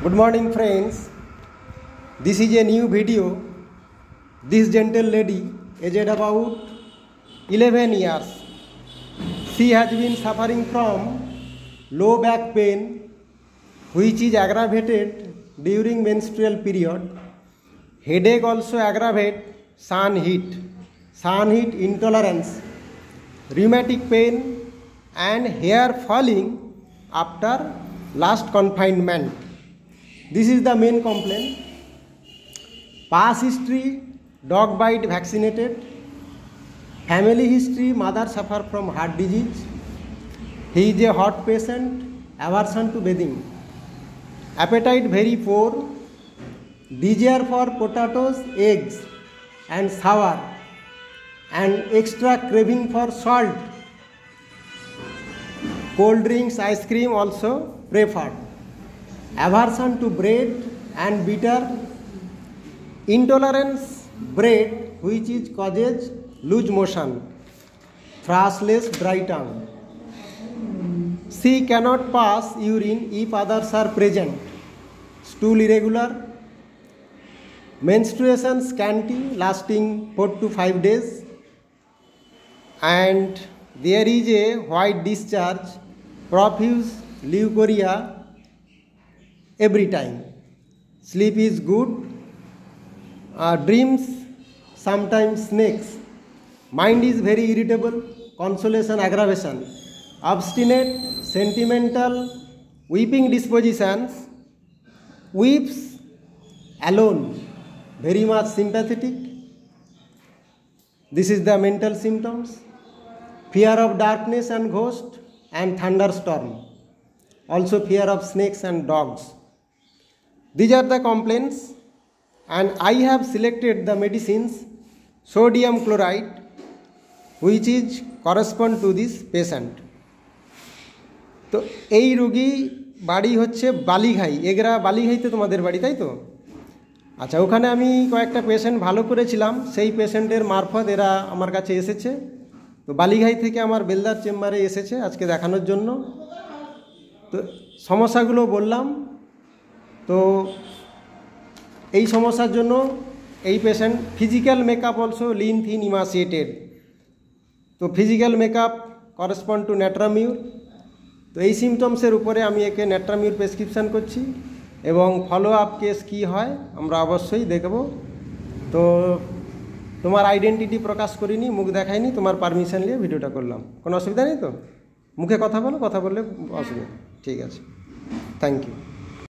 Good morning, friends. This is a new video. This gentle lady, aged about 11 years, she has been suffering from low back pain, which is aggravated during menstrual period. Headache also aggravate, sun heat intolerance, rheumatic pain, and hair falling after last confinement. This is the main complaint. Past history, dog bite vaccinated. Family history, mother suffer from heart disease. He is a hot patient, aversion to bathing. Appetite very poor. Desire for potatoes, eggs and sour, and extra craving for salt. Cold drinks, ice cream also preferred. Aversion to bread and bitter. Intolerance bread, which is causes loose motion. Thrustless, dry tongue. She cannot pass urine if others are present. Stool irregular. Menstruation scanty, lasting 4 to 5 days. And there is a white discharge, profuse leukorrhea every time. Sleep is good. Dreams, sometimes snakes. Mind is very irritable. Consolation, aggravation. Obstinate, sentimental, weeping dispositions. Weeps alone. Very much sympathetic. This is the mental symptoms. Fear of darkness and ghost and thunderstorm. Also fear of snakes and dogs. These are the complaints, and I have selected the medicines sodium chloride, which is correspond to this patient. তো এই রোগী বাড়ি হচ্ছে বালিঘাই, এগরা বালিঘাইতে তোমাদের বাড়ি, তাই তো? আচ্ছা, ওখানে আমি কয়েকটা পেশেন্ট ভালো করেছিলাম, সেই পেশেন্টের মারফত এরা আমার কাছে এসেছে। তো বালিঘাই থেকে আমার বেলদার চেম্বারে এসেছে আজকে দেখানোর জন্য। তো সমস্যাগুলো বললাম। তো এই সমস্যার জন্য এই patient physical makeup also lean thin emaciated. তো physical makeup correspond to natrum mur. তো এই সিমটমসের উপরে আমি একে ন্যাট্রামিউর প্রেসক্রিপশান করছি, এবং ফলো আপ কেস কী হয় আমরা অবশ্যই দেখব। তো তোমার আইডেন্টিটি প্রকাশ করিনি, মুখ দেখাইনি, তোমার পারমিশন নিয়ে ভিডিওটা করলাম। কোনো অসুবিধা নেই তো? মুখে কথা বলো, কথা বললে অসুবিধা। ঠিক আছে, থ্যাংক ইউ।